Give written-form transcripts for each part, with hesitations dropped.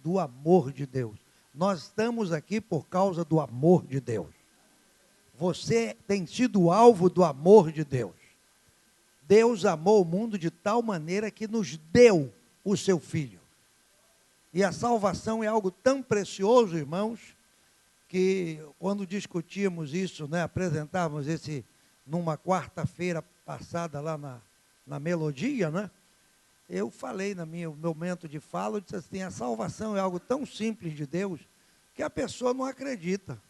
do amor de Deus. Nós estamos aqui por causa do amor de Deus. Você tem sido alvo do amor de Deus. Deus amou o mundo de tal maneira que nos deu o seu Filho. E a salvação é algo tão precioso, irmãos, que quando discutíamos isso, apresentávamos esse numa quarta-feira passada lá na Melodia, eu falei no meu momento de fala, eu disse assim, a salvação é algo tão simples de Deus, que a pessoa não acredita.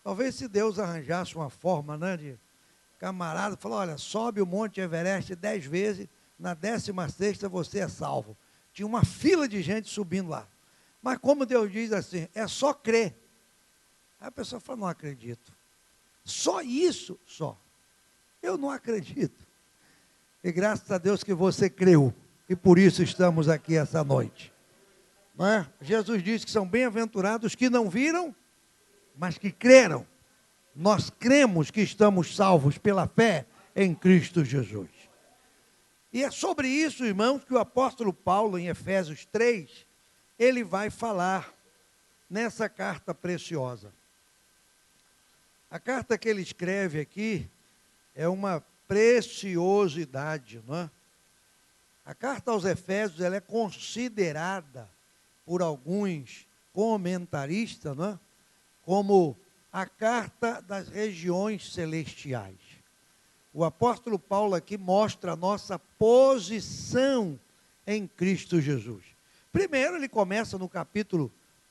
Talvez se Deus arranjasse uma forma, de camarada, falou, olha, sobe o Monte Everest 10 vezes, na 16ª você é salvo. Tinha uma fila de gente subindo lá. Mas como Deus diz assim, é só crer. Aí a pessoa fala, não acredito. Só isso, só. Eu não acredito. E graças a Deus que você creu. E por isso estamos aqui essa noite. Não é? Jesus disse que são bem-aventurados que não viram, mas que creram. Nós cremos que estamos salvos pela fé em Cristo Jesus. E é sobre isso, irmãos, que o apóstolo Paulo, em Efésios 3, ele vai falar nessa carta preciosa. A carta que ele escreve aqui é uma preciosidade, não é? A carta aos Efésios, ela é considerada por alguns comentaristas, não é? Como a carta das regiões celestiais. O apóstolo Paulo aqui mostra a nossa posição em Cristo Jesus. Primeiro, ele começa no capítulo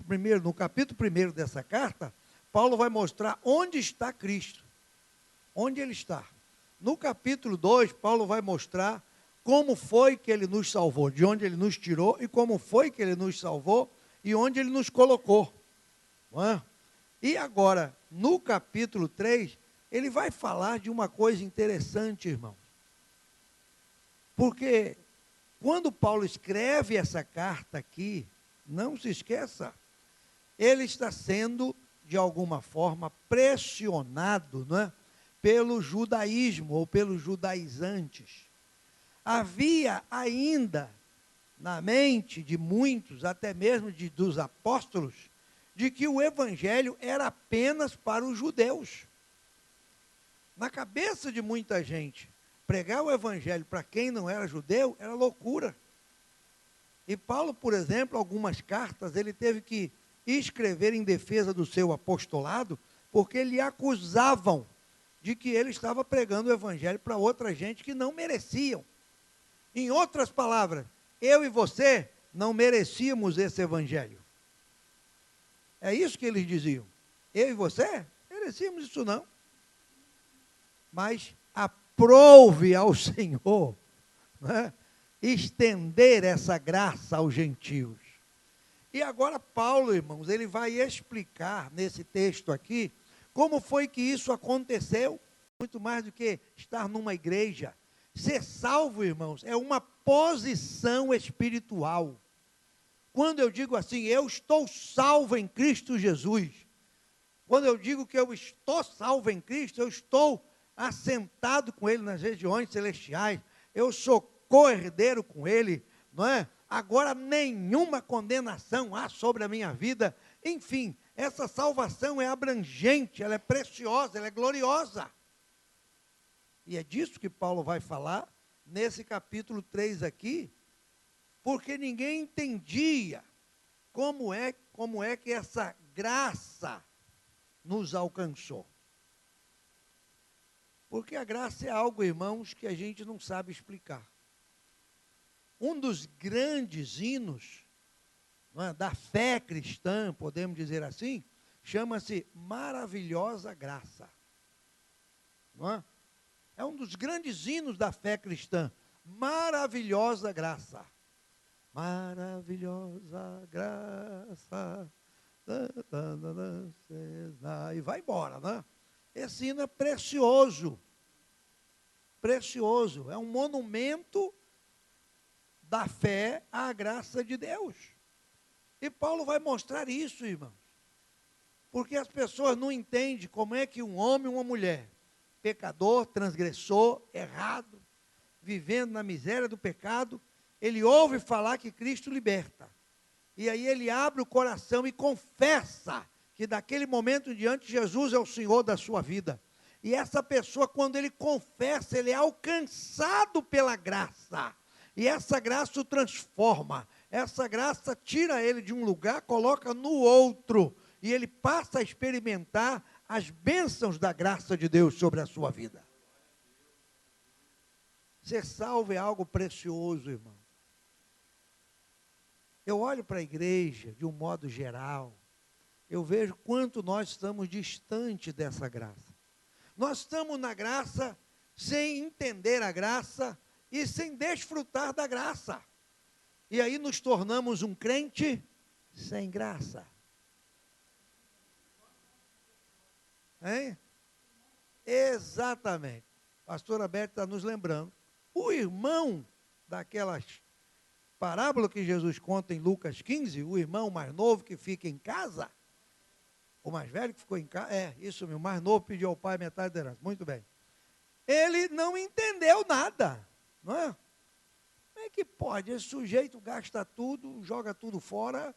1 dessa carta, Paulo vai mostrar onde está Cristo, onde ele está. No capítulo 2, Paulo vai mostrar como foi que ele nos salvou, de onde ele nos tirou e como foi que ele nos salvou e onde ele nos colocou. Não é? E agora, no capítulo 3, ele vai falar de uma coisa interessante, irmão. Porque quando Paulo escreve essa carta aqui, não se esqueça, ele está sendo, de alguma forma, pressionado, não é? Pelo judaísmo ou pelos judaizantes. Havia ainda na mente de muitos, até mesmo dos apóstolos, de que o evangelho era apenas para os judeus. Na cabeça de muita gente, pregar o evangelho para quem não era judeu era loucura. E Paulo, por exemplo, algumas cartas, ele teve que escrever em defesa do seu apostolado, porque lhe acusavam de que ele estava pregando o evangelho para outra gente que não mereciam. Em outras palavras, eu e você não merecíamos esse evangelho. É isso que eles diziam. Eu e você merecíamos isso não. Mas aprove ao Senhor, estender essa graça aos gentios. E agora Paulo, irmãos, ele vai explicar nesse texto aqui como foi que isso aconteceu, muito mais do que estar numa igreja. Ser salvo, irmãos, é uma posição espiritual. Quando eu digo assim, eu estou salvo em Cristo Jesus. Quando eu digo que eu estou salvo em Cristo, eu estou assentado com Ele nas regiões celestiais. Eu sou co-herdeiro com Ele, não é? Agora nenhuma condenação há sobre a minha vida. Enfim, essa salvação é abrangente, ela é preciosa, ela é gloriosa. E é disso que Paulo vai falar nesse capítulo 3 aqui, porque ninguém entendia como é que essa graça nos alcançou. Porque a graça é algo, irmãos, que a gente não sabe explicar. Um dos grandes hinos da fé cristã, podemos dizer assim, chama-se Maravilhosa Graça. Não é? É um dos grandes hinos da fé cristã. Maravilhosa graça. Maravilhosa graça. E vai embora, né? Esse hino é precioso. Precioso. É um monumento da fé à graça de Deus. E Paulo vai mostrar isso, irmãos. Porque as pessoas não entendem como é que um homem e uma mulher, pecador, transgressor, errado, vivendo na miséria do pecado, ele ouve falar que Cristo liberta. E aí ele abre o coração e confessa que daquele momento em diante Jesus é o Senhor da sua vida. E essa pessoa, quando ele confessa, ele é alcançado pela graça. E essa graça o transforma. Essa graça tira ele de um lugar, coloca no outro. E ele passa a experimentar as bênçãos da graça de Deus sobre a sua vida. Ser salvo é algo precioso, irmão. Eu olho para a igreja de um modo geral, eu vejo quanto nós estamos distante dessa graça. Nós estamos na graça sem entender a graça e sem desfrutar da graça. E aí nos tornamos um crente sem graça. Hein? Exatamente. A pastora Berta está nos lembrando. O irmão daquelas parábolas que Jesus conta em Lucas 15, o irmão mais novo que fica em casa, o mais velho que ficou em casa, isso mesmo, o mais novo pediu ao pai metade da herança. Muito bem. Ele não entendeu nada, não é? Como é que pode? Esse sujeito gasta tudo, joga tudo fora,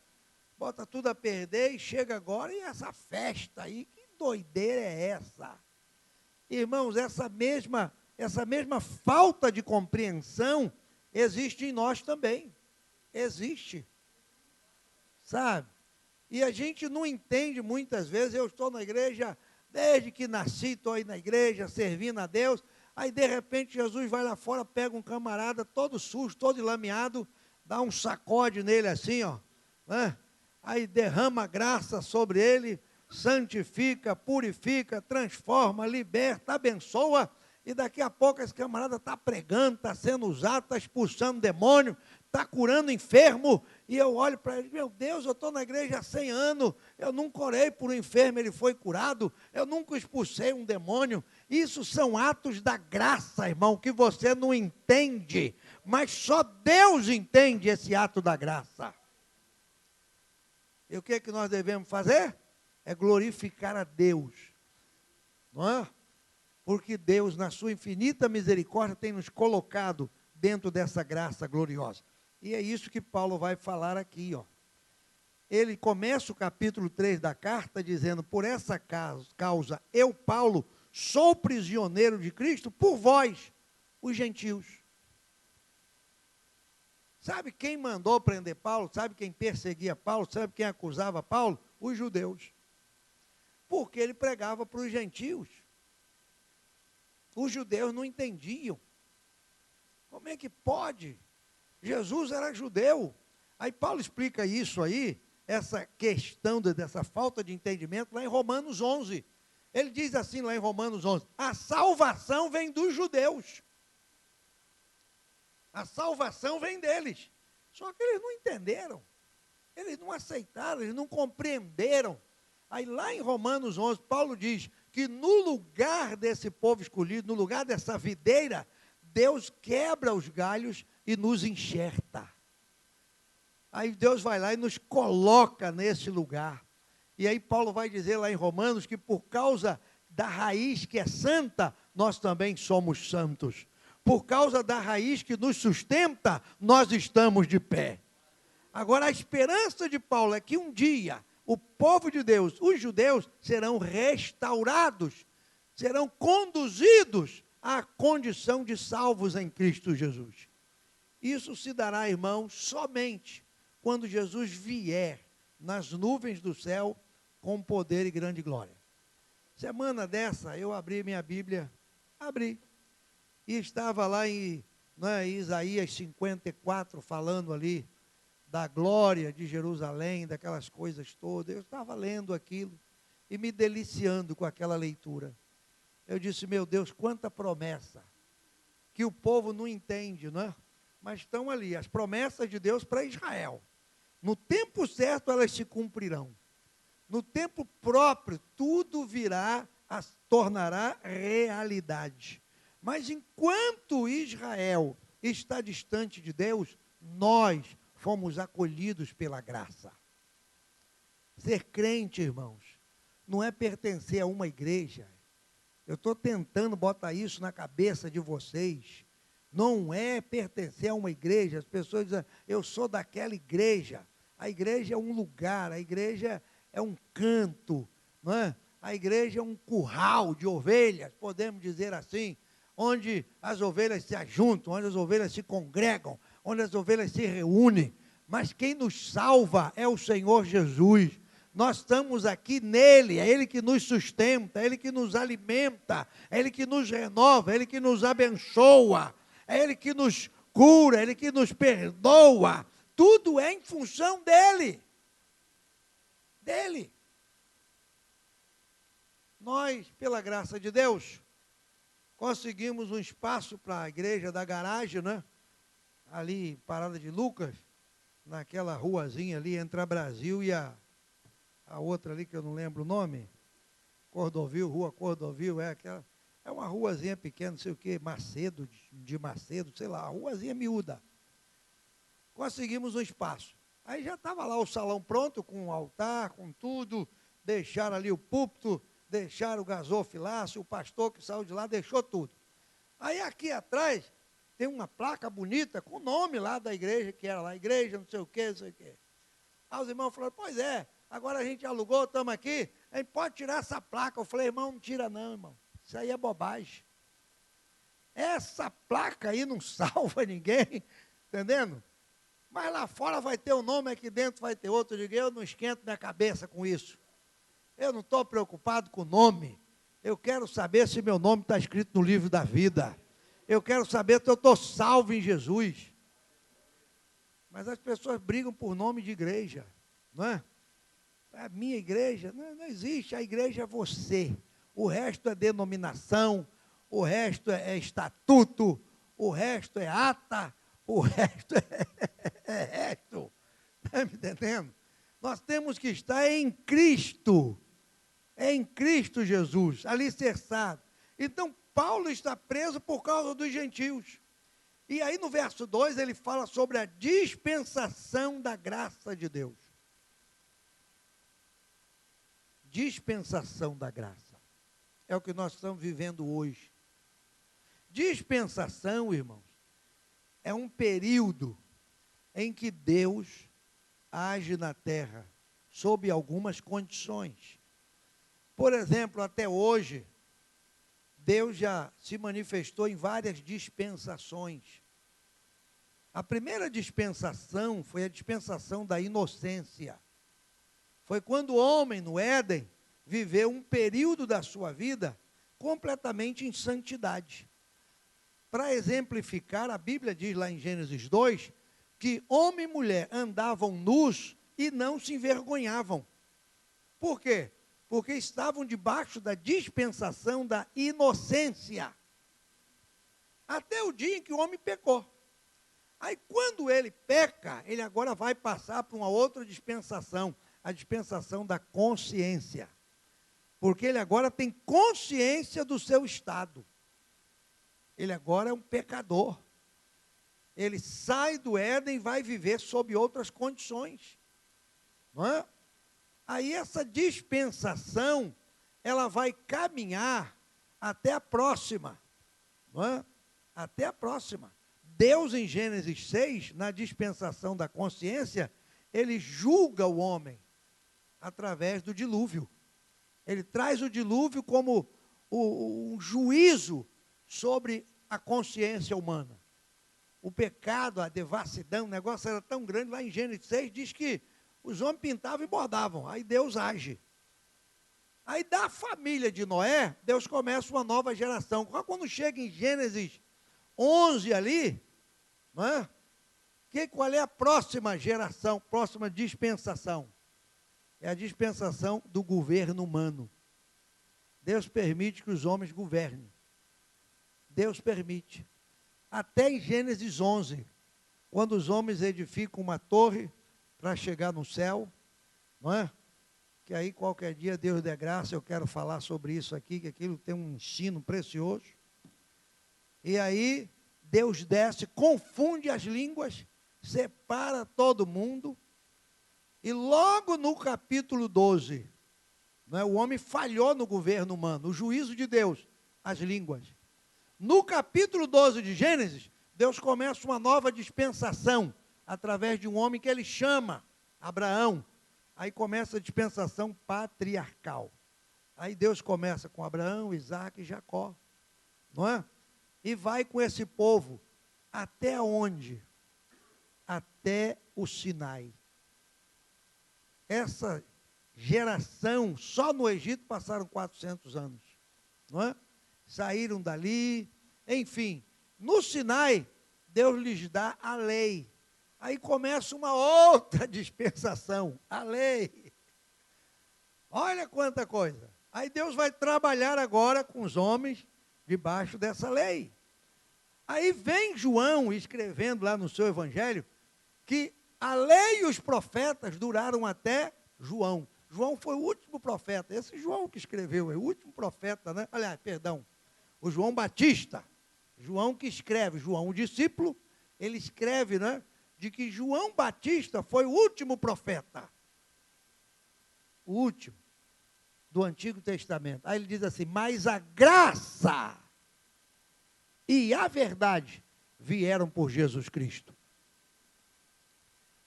bota tudo a perder e chega agora e essa festa aí, que doideira é essa? Irmãos, essa mesma falta de compreensão existe em nós também. Existe. Sabe? E a gente não entende muitas vezes. Eu estou na igreja, desde que nasci, estou aí na igreja, servindo a Deus. Aí, de repente, Jesus vai lá fora, pega um camarada todo sujo, todo enlameado, dá um sacode nele assim, ó, né? Aí derrama graça sobre ele, santifica, purifica, transforma, liberta, abençoa. E daqui a pouco esse camarada está pregando, está sendo usado, está expulsando demônio, está curando enfermo. E eu olho para ele, meu Deus, eu estou na igreja há 100 anos, eu nunca orei por um enfermo, ele foi curado, eu nunca expulsei um demônio. Isso são atos da graça, irmão, que você não entende, mas só Deus entende esse ato da graça. E o que nós devemos fazer? É glorificar a Deus, não é? Porque Deus, na sua infinita misericórdia, tem nos colocado dentro dessa graça gloriosa. E é isso que Paulo vai falar aqui, ó. Ele começa o capítulo 3 da carta dizendo: por essa causa, eu, Paulo, sou prisioneiro de Cristo por vós, os gentios. Sabe quem mandou prender Paulo? Sabe quem perseguia Paulo? Sabe quem acusava Paulo? Os judeus. Porque ele pregava para os gentios. Os judeus não entendiam. Como é que pode? Jesus era judeu. Aí Paulo explica isso aí, essa questão dessa falta de entendimento, lá em Romanos 11. Ele diz assim lá em Romanos 11, a salvação vem dos judeus. A salvação vem deles. Só que eles não entenderam. Eles não aceitaram, eles não compreenderam. Aí lá em Romanos 11, Paulo diz que no lugar desse povo escolhido, no lugar dessa videira, Deus quebra os galhos e nos enxerta. Aí Deus vai lá e nos coloca nesse lugar. E aí Paulo vai dizer lá em Romanos que por causa da raiz que é santa, nós também somos santos. Por causa da raiz que nos sustenta, nós estamos de pé. Agora a esperança de Paulo é que um dia o povo de Deus, os judeus, serão restaurados, serão conduzidos à condição de salvos em Cristo Jesus. Isso se dará, irmão, somente quando Jesus vier nas nuvens do céu com poder e grande glória. Semana dessa, eu abri minha Bíblia, e estava lá em Isaías 54, falando ali da glória de Jerusalém, daquelas coisas todas. Eu estava lendo aquilo e me deliciando com aquela leitura. Eu disse, meu Deus, quanta promessa, que o povo não entende, não é? Mas estão ali, as promessas de Deus para Israel. No tempo certo elas se cumprirão. No tempo próprio, tudo virá, tornará realidade. Mas enquanto Israel está distante de Deus, nós fomos acolhidos pela graça. Ser crente, irmãos, não é pertencer a uma igreja. Eu estou tentando botar isso na cabeça de vocês. Não é pertencer a uma igreja. As pessoas dizem, eu sou daquela igreja. A igreja é um lugar, a igreja é um canto, não é? A igreja é um curral de ovelhas, podemos dizer assim, onde as ovelhas se ajuntam, onde as ovelhas se congregam, onde as ovelhas se reúnem. Mas quem nos salva é o Senhor Jesus. Nós estamos aqui nele, é Ele que nos sustenta, é Ele que nos alimenta, é Ele que nos renova, é Ele que nos abençoa, é Ele que nos cura, é Ele que nos perdoa. Tudo é em função dEle. Dele. Nós, pela graça de Deus, conseguimos um espaço para a igreja da garagem, né? Ali, Parada de Lucas, naquela ruazinha ali, entre a Brasil e a outra ali, que eu não lembro o nome, Cordovil, Rua Cordovil, é uma ruazinha pequena, não sei o quê, Macedo, de Macedo, sei lá, ruazinha miúda. Conseguimos um espaço. Aí já estava lá o salão pronto, com o altar, com tudo, deixaram ali o púlpito, deixaram o gasofilácio, o pastor que saiu de lá deixou tudo. Aí aqui atrás tem uma placa bonita com o nome lá da igreja, que era lá, igreja, não sei o quê, não sei o quê. Aí os irmãos falaram, pois é, agora a gente alugou, estamos aqui, a gente pode tirar essa placa. Eu falei, irmão, não tira não, irmão, isso aí é bobagem. Essa placa aí não salva ninguém, entendendo? Mas lá fora vai ter um nome, aqui dentro vai ter outro. Eu digo, eu não esquento minha cabeça com isso. Eu não estou preocupado com o nome. Eu quero saber se meu nome está escrito no livro da vida. Eu quero saber se eu estou salvo em Jesus. Mas as pessoas brigam por nome de igreja, não é? A minha igreja, não existe, a igreja é você. O resto é denominação, o resto é estatuto, o resto é ata, o resto é resto. Está me entendendo? Nós temos que estar em Cristo. É em Cristo Jesus, alicerçado. Então, Paulo está preso por causa dos gentios. E aí no verso 2 ele fala sobre a dispensação da graça de Deus. Dispensação da graça. É o que nós estamos vivendo hoje. Dispensação, irmãos, é um período em que Deus age na terra sob algumas condições. Por exemplo, até hoje, Deus já se manifestou em várias dispensações. A primeira dispensação foi a dispensação da inocência. Foi quando o homem, no Éden, viveu um período da sua vida completamente em santidade. Para exemplificar, a Bíblia diz lá em Gênesis 2, que homem e mulher andavam nus e não se envergonhavam. Por quê? Porque estavam debaixo da dispensação da inocência. Até o dia em que o homem pecou. Aí quando ele peca, ele agora vai passar para uma outra dispensação, a dispensação da consciência. Porque ele agora tem consciência do seu estado. Ele agora é um pecador. Ele sai do Éden e vai viver sob outras condições. Não é? Aí essa dispensação, ela vai caminhar até a próxima. Não é? Até a próxima. Deus, em Gênesis 6, na dispensação da consciência, ele julga o homem através do dilúvio. Ele traz o dilúvio como um juízo sobre a consciência humana. O pecado, a devassidão, o negócio era tão grande, lá em Gênesis 6 diz que os homens pintavam e bordavam, aí Deus age. Aí da família de Noé, Deus começa uma nova geração. Quando chega em Gênesis 11 ali, não é? Qual é a próxima geração, próxima dispensação? É a dispensação do governo humano. Deus permite que os homens governem. Deus permite. Até em Gênesis 11, quando os homens edificam uma torre para chegar no céu, não é? Que aí qualquer dia, Deus dê graça, eu quero falar sobre isso aqui, que aquilo tem um ensino precioso. E aí, Deus desce, confunde as línguas, separa todo mundo, e logo no capítulo 12, não é? O homem falhou no governo humano, o juízo de Deus, as línguas. No capítulo 12 de Gênesis, Deus começa uma nova dispensação, através de um homem que ele chama Abraão. Aí começa a dispensação patriarcal. Aí Deus começa com Abraão, Isaac e Jacó, não é? E vai com esse povo até onde? Até o Sinai. Essa geração, só no Egito passaram 400 anos, não é? Saíram dali, enfim. No Sinai, Deus lhes dá a lei. Aí começa uma outra dispensação, a lei. Olha quanta coisa. Aí Deus vai trabalhar agora com os homens debaixo dessa lei. Aí vem João escrevendo lá no seu evangelho que a lei e os profetas duraram até João. João foi o último profeta. Esse João que escreveu, é o último profeta, né? Aliás, perdão, o João Batista. João que escreve, João, o discípulo, ele escreve, né? De que João Batista foi o último profeta. O último do Antigo Testamento. Aí ele diz assim, mas a graça e a verdade vieram por Jesus Cristo.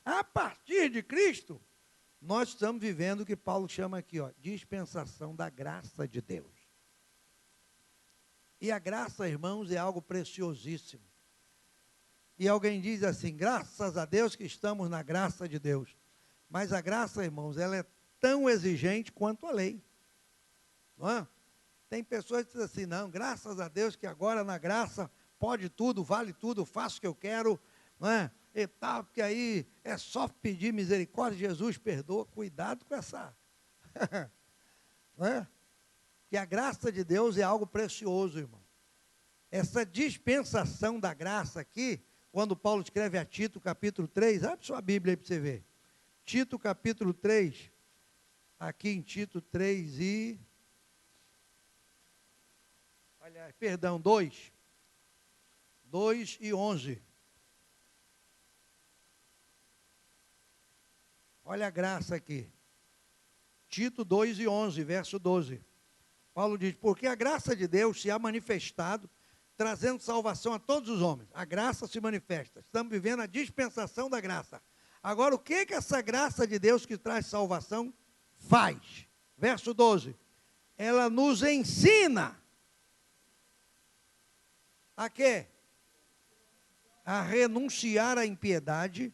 A partir de Cristo, nós estamos vivendo o que Paulo chama aqui, ó, dispensação da graça de Deus. E a graça, irmãos, é algo preciosíssimo. E alguém diz assim, graças a Deus que estamos na graça de Deus. Mas a graça, irmãos, ela é tão exigente quanto a lei. Não é? Tem pessoas que dizem assim, não, graças a Deus que agora na graça pode tudo, vale tudo, faço o que eu quero, não é? E tal, porque aí é só pedir misericórdia, Jesus perdoa, cuidado com essa. Não é? Que a graça de Deus é algo precioso, irmão. Essa dispensação da graça aqui, quando Paulo escreve a Tito, capítulo 3, abre sua Bíblia aí para você ver. Tito, capítulo 3, aqui em Tito 3 e... Aliás, perdão, 2 e 11. Olha a graça aqui. Tito 2 e 11, verso 12. Paulo diz, porque a graça de Deus se há manifestado, trazendo salvação a todos os homens. A graça se manifesta. Estamos vivendo a dispensação da graça. Agora, o que essa graça de Deus que traz salvação faz? Verso 12. Ela nos ensina a quê? A renunciar à impiedade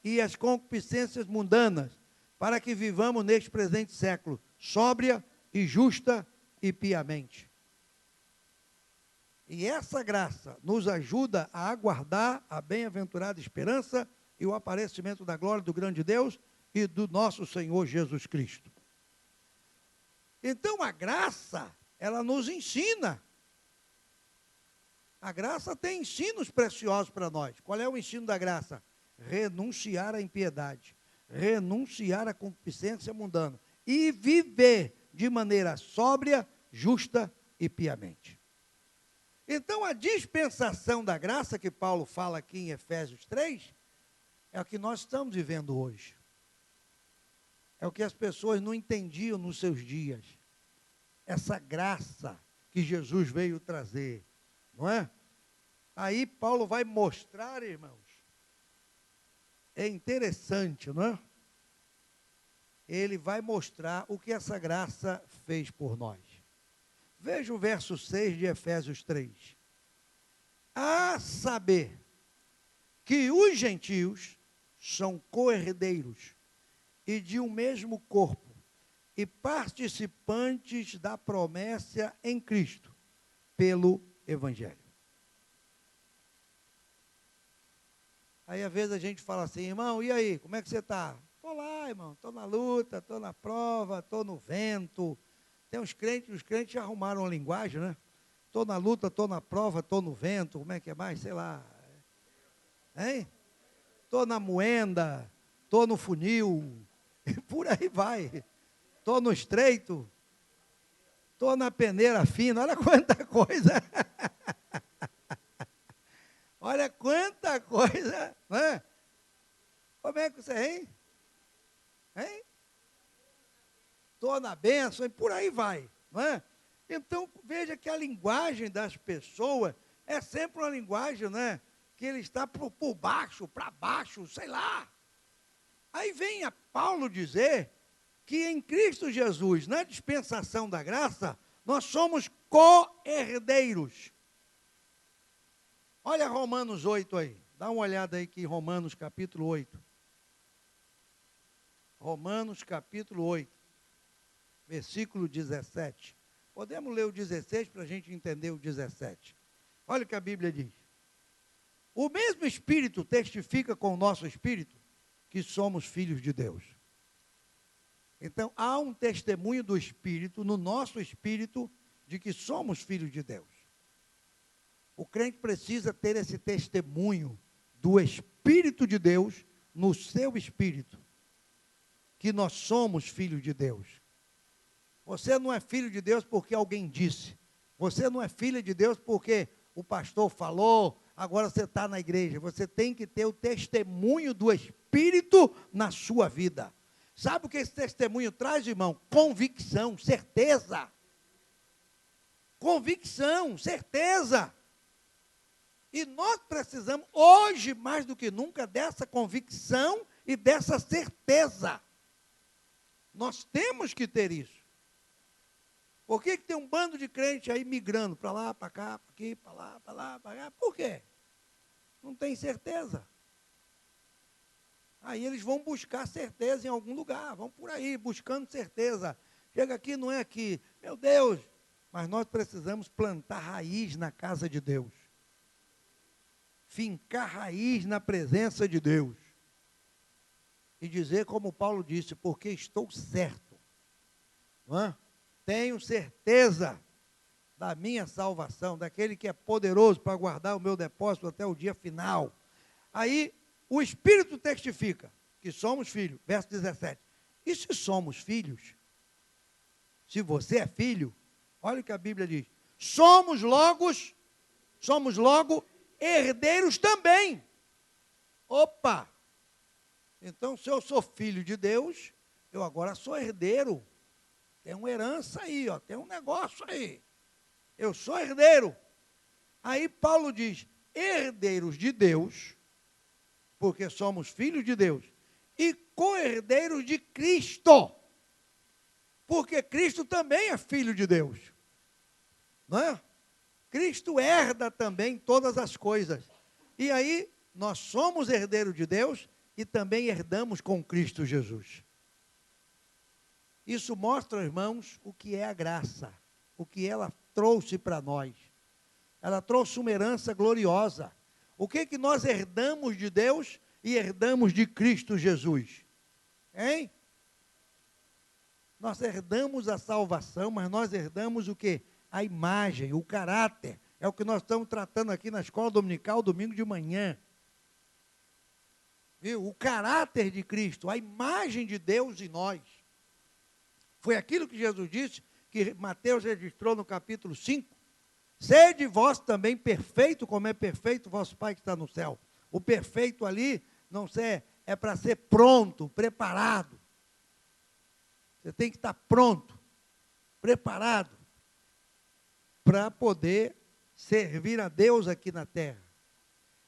e às concupiscências mundanas, para que vivamos neste presente século, sóbria e justa e piamente. E essa graça nos ajuda a aguardar a bem-aventurada esperança e o aparecimento da glória do grande Deus e do nosso Senhor Jesus Cristo. Então a graça, ela nos ensina. A graça tem ensinos preciosos para nós. Qual é o ensino da graça? Renunciar à impiedade, renunciar à concupiscência mundana e viver de maneira sóbria, justa e piamente. Então, a dispensação da graça que Paulo fala aqui em Efésios 3, é o que nós estamos vivendo hoje. É o que as pessoas não entendiam nos seus dias. Essa graça que Jesus veio trazer, não é? Aí Paulo vai mostrar, irmãos, é interessante, não é? Ele vai mostrar o que essa graça fez por nós. Veja o verso 6 de Efésios 3. A saber que os gentios são co-herdeiros e de um mesmo corpo e participantes da promessa em Cristo pelo Evangelho. Aí, às vezes, a gente fala assim, irmão, e aí, como é que você está? Estou lá, irmão, estou na luta, estou na prova, estou no vento. Tem os crentes já arrumaram uma linguagem, né? Estou na luta, estou na prova, estou no vento, como é que é mais? Sei lá. Hein? Estou na moenda, estou no funil, e por aí vai. Estou no estreito, estou na peneira fina, olha quanta coisa. Olha quanta coisa, né? Como é que você, hein? Hein? Estou na bênção e por aí vai, não é? Então, veja que a linguagem das pessoas é sempre uma linguagem, né? Que ele está por baixo, para baixo, sei lá. Aí vem a Paulo dizer que em Cristo Jesus, na dispensação da graça, nós somos co-herdeiros. Olha Romanos 8 aí. Dá uma olhada aí que Romanos capítulo 8. Romanos capítulo 8, versículo 17. Podemos ler o 16 para a gente entender o 17. Olha o que a Bíblia diz. O mesmo Espírito testifica com o nosso Espírito que somos filhos de Deus. Então, há um testemunho do Espírito, no nosso Espírito, de que somos filhos de Deus. O crente precisa ter esse testemunho do Espírito de Deus no seu Espírito, que nós somos filhos de Deus. Você não é filho de Deus porque alguém disse. Você não é filha de Deus porque o pastor falou, agora você está na igreja. Você tem que ter o testemunho do Espírito na sua vida. Sabe o que esse testemunho traz, irmão? Convicção, certeza. Convicção, certeza. E nós precisamos, hoje mais do que nunca, dessa convicção e dessa certeza. Nós temos que ter isso. Por que tem um bando de crentes aí migrando para lá, para cá, para aqui, para lá, para lá, para cá? Por quê? Não tem certeza. Aí eles vão buscar certeza em algum lugar, vão por aí buscando certeza. Chega aqui, não é aqui. Meu Deus! Mas nós precisamos plantar raiz na casa de Deus. Fincar raiz na presença de Deus. E dizer como Paulo disse, porque estou certo. Não é? Tenho certeza da minha salvação, daquele que é poderoso para guardar o meu depósito até o dia final. Aí, o Espírito testifica que somos filhos. Verso 17. E se somos filhos? Se você é filho, olha o que a Bíblia diz. Somos logo herdeiros também. Opa! Então, se eu sou filho de Deus, eu agora sou herdeiro. Tem uma herança aí, ó, tem um negócio aí. Eu sou herdeiro. Aí Paulo diz, herdeiros de Deus, porque somos filhos de Deus, e co-herdeiros de Cristo, porque Cristo também é filho de Deus. Não é? Cristo herda também todas as coisas. E aí, nós somos herdeiros de Deus e também herdamos com Cristo Jesus. Isso mostra, irmãos, o que é a graça, o que ela trouxe para nós. Ela trouxe uma herança gloriosa. O que nós herdamos de Deus e herdamos de Cristo Jesus? Hein? Nós herdamos a salvação, mas nós herdamos o quê? A imagem, o caráter. É o que nós estamos tratando aqui na escola dominical, domingo de manhã. Viu? O caráter de Cristo, a imagem de Deus em nós. Foi aquilo que Jesus disse, que Mateus registrou no capítulo 5. Sede vós também perfeito, como é perfeito vosso Pai que está no céu. O perfeito ali não é para ser pronto, preparado. Você tem que estar pronto, preparado, para poder servir a Deus aqui na terra.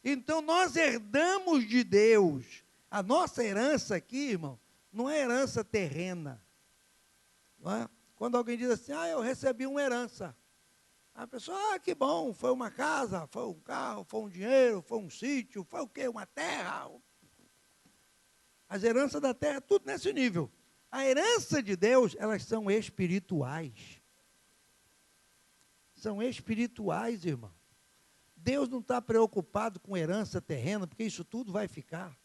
Então nós herdamos de Deus. A nossa herança aqui, irmão, não é herança terrena. Não é? Quando alguém diz assim, eu recebi uma herança. A pessoa, que bom, foi uma casa, foi um carro, foi um dinheiro, foi um sítio, foi o quê? Uma terra. As heranças da terra, tudo nesse nível. A herança de Deus, elas são espirituais. São espirituais, irmão. Deus não está preocupado com herança terrena, porque isso tudo vai ficar.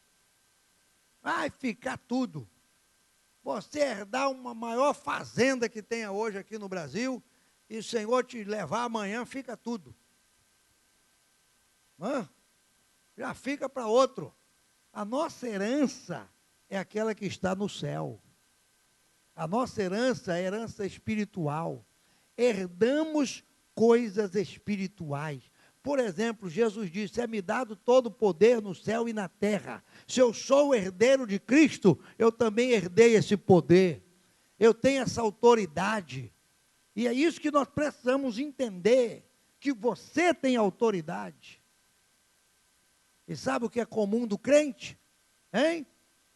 Vai ficar tudo. Você herdar uma maior fazenda que tenha hoje aqui no Brasil, e o Senhor te levar amanhã, fica tudo. Já fica para outro. A nossa herança é aquela que está no céu. A nossa herança é herança espiritual. Herdamos coisas espirituais. Por exemplo, Jesus disse, é-me dado todo o poder no céu e na terra. Se eu sou o herdeiro de Cristo, eu também herdei esse poder. Eu tenho essa autoridade. E é isso que nós precisamos entender, que você tem autoridade. E sabe o que é comum do crente? Hein?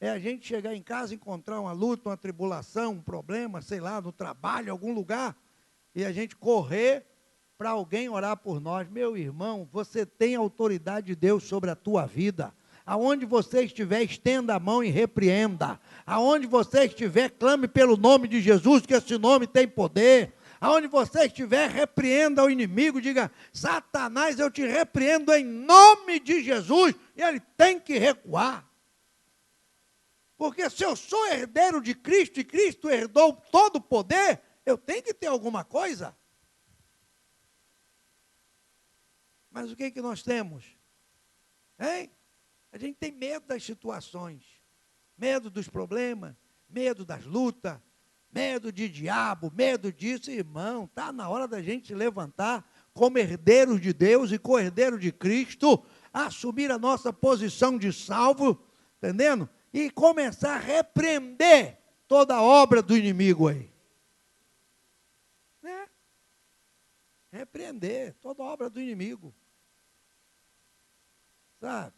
É a gente chegar em casa, encontrar uma luta, uma tribulação, um problema, sei lá, no trabalho, em algum lugar, e a gente correr para alguém orar por nós. Meu irmão, você tem a autoridade de Deus sobre a tua vida. Aonde você estiver, estenda a mão e repreenda. Aonde você estiver, clame pelo nome de Jesus, que esse nome tem poder. Aonde você estiver, repreenda o inimigo, diga: Satanás, eu te repreendo em nome de Jesus, e ele tem que recuar. Porque se eu sou herdeiro de Cristo, e Cristo herdou todo o poder, eu tenho que ter alguma coisa. Mas o que é que nós temos? Hein? A gente tem medo das situações, medo dos problemas, medo das lutas, medo de diabo, medo disso. Irmão, está na hora da gente se levantar como herdeiros de Deus e co-herdeiros de Cristo, assumir a nossa posição de salvo, entendendo? E começar a repreender toda a obra do inimigo aí. Né? Repreender toda a obra do inimigo. Sabe?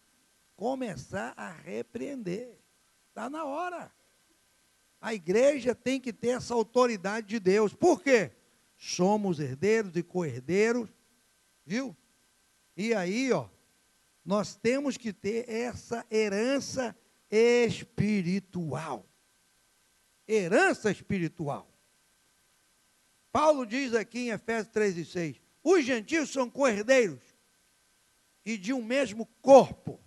Começar a repreender. Está na hora. A igreja tem que ter essa autoridade de Deus. Por quê? Somos herdeiros e co-herdeiros, viu? E aí, ó, nós temos que ter essa herança espiritual. Herança espiritual. Paulo diz aqui em Efésios 3:6, os gentios são co-herdeiros e de um mesmo corpo.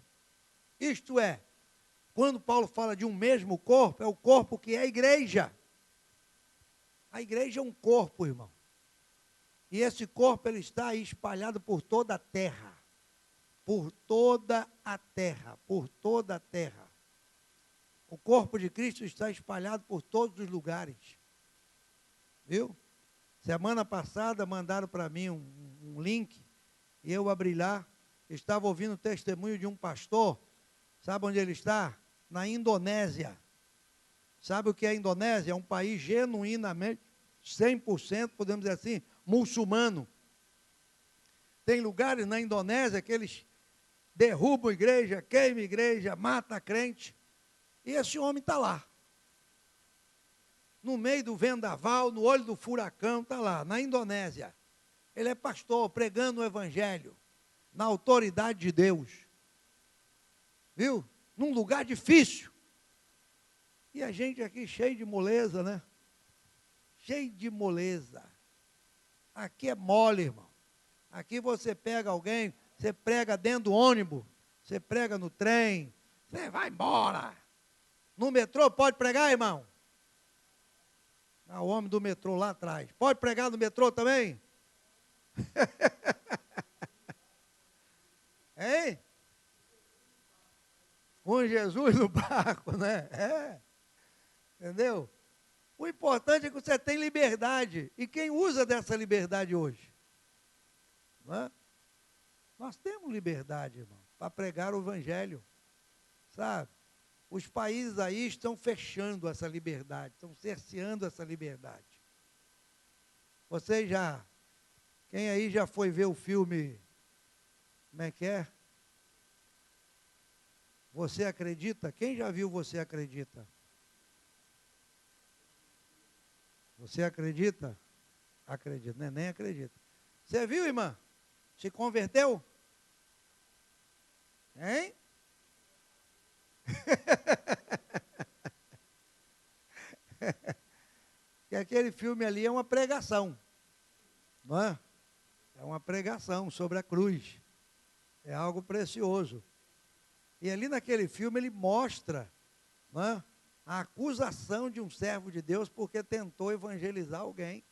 Isto é, quando Paulo fala de um mesmo corpo, é o corpo que é a igreja. A igreja é um corpo, irmão. E esse corpo, ele está aí espalhado por toda a terra. Por toda a terra, por toda a terra. O corpo de Cristo está espalhado por todos os lugares. Viu? Semana passada mandaram para mim um link, e eu abri lá, estava ouvindo o testemunho de um pastor. Sabe onde ele está? Na Indonésia. Sabe o que é a Indonésia? É um país genuinamente, 100%, podemos dizer assim, muçulmano. Tem lugares na Indonésia que eles derrubam a igreja, queimam a igreja, matam a crente. E esse homem está lá. No meio do vendaval, no olho do furacão, está lá, na Indonésia. Ele é pastor, pregando o evangelho, na autoridade de Deus. Viu? Num lugar difícil. E a gente aqui cheio de moleza, né? Cheio de moleza. Aqui é mole, irmão. Aqui você pega alguém, você prega dentro do ônibus, você prega no trem, você vai embora. No metrô pode pregar, irmão? Ah, o homem do metrô lá atrás. Pode pregar no metrô também? Hein? Com Jesus no barco, né? É. Entendeu? O importante é que você tem liberdade. E quem usa dessa liberdade hoje? Não é? Nós temos liberdade, irmão, para pregar o evangelho. Sabe? Os países aí estão fechando essa liberdade, estão cerceando essa liberdade. Vocês já, quem aí já foi ver o filme, como é que é? Você Acredita? Quem já viu Você Acredita? Você acredita? Acredita, né? Nem acredita. Você viu, irmã? Se converteu? Hein? Que aquele filme ali é uma pregação, não é? É uma pregação sobre a cruz. É algo precioso. E ali naquele filme ele mostra, não é, a acusação de um servo de Deus porque tentou evangelizar alguém.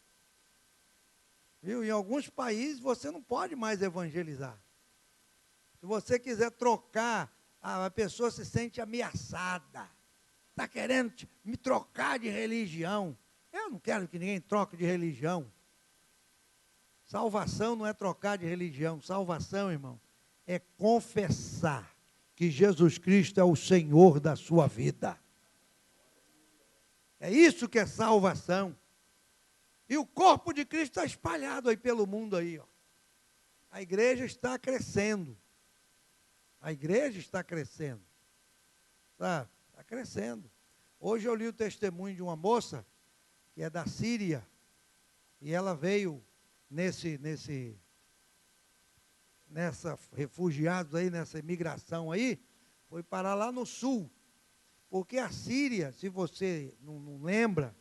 Viu? Em alguns países você não pode mais evangelizar. Se você quiser trocar, a pessoa se sente ameaçada. Está querendo me trocar de religião. Eu não quero que ninguém troque de religião. Salvação não é trocar de religião. Salvação, irmão, é confessar que Jesus Cristo é o Senhor da sua vida. É isso que é salvação. E o corpo de Cristo está espalhado aí pelo mundo aí, ó. A igreja está crescendo. A igreja está crescendo. Sabe? Está crescendo. Hoje eu li o testemunho de uma moça que é da Síria, e ela veio nessa refugiados aí, nessa imigração aí, foi parar lá no sul. Porque a Síria, se você não lembra,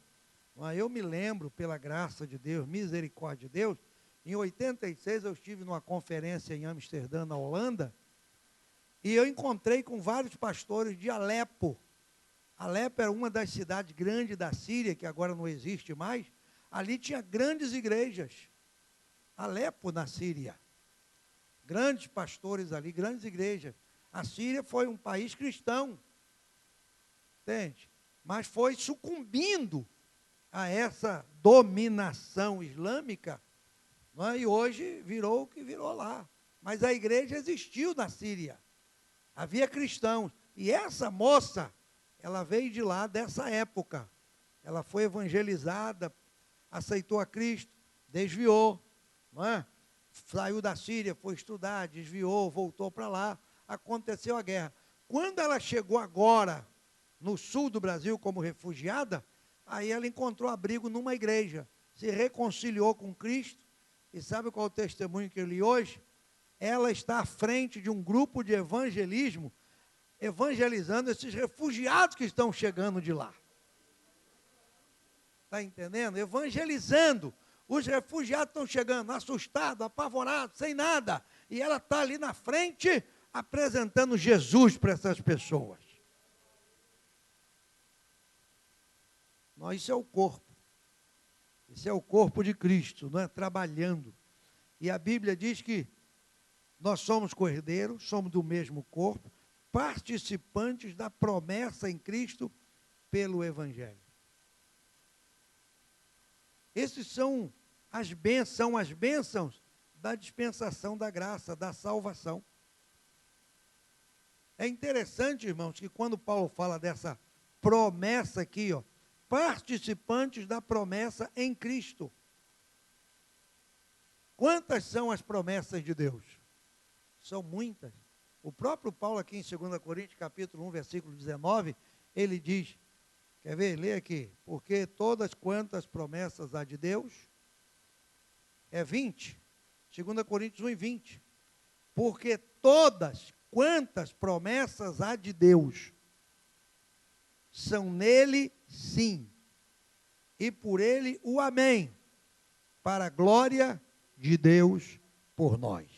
eu me lembro, pela graça de Deus, misericórdia de Deus, em 86 eu estive numa conferência em Amsterdã, na Holanda, e eu encontrei com vários pastores de Alepo. Alepo era uma das cidades grandes da Síria, que agora não existe mais. Ali tinha grandes igrejas. Alepo, na Síria. Grandes pastores ali, grandes igrejas. A Síria foi um país cristão. Entende? Mas foi sucumbindo a essa dominação islâmica, não é? E hoje virou o que virou lá. Mas a igreja existiu na Síria. Havia cristãos. E essa moça, ela veio de lá, dessa época. Ela foi evangelizada, aceitou a Cristo, desviou, não é? Saiu da Síria, foi estudar, desviou, voltou para lá, aconteceu a guerra. Quando ela chegou agora, no sul do Brasil, como refugiada, aí ela encontrou abrigo numa igreja, se reconciliou com Cristo, e sabe qual é o testemunho que eu li hoje? Ela está à frente de um grupo de evangelismo, evangelizando esses refugiados que estão chegando de lá. Está entendendo? Evangelizando. Os refugiados estão chegando, assustados, apavorados, sem nada. E ela está ali na frente, apresentando Jesus para essas pessoas. Isso é o corpo. Isso é o corpo de Cristo, não é? Trabalhando. E a Bíblia diz que nós somos cordeiros, somos do mesmo corpo, participantes da promessa em Cristo pelo Evangelho. Esses são as bênçãos da dispensação da graça, da salvação. É interessante, irmãos, que quando Paulo fala dessa promessa aqui, participantes da promessa em Cristo. Quantas são as promessas de Deus? São muitas. O próprio Paulo aqui em 2 Coríntios, capítulo 1, versículo 19, ele diz, quer ver? Lê aqui. Porque todas quantas promessas há de Deus, é 20. 2 Coríntios 1 e 20. Porque todas quantas promessas há de Deus, são nele sim, e por ele o amém, para a glória de Deus por nós.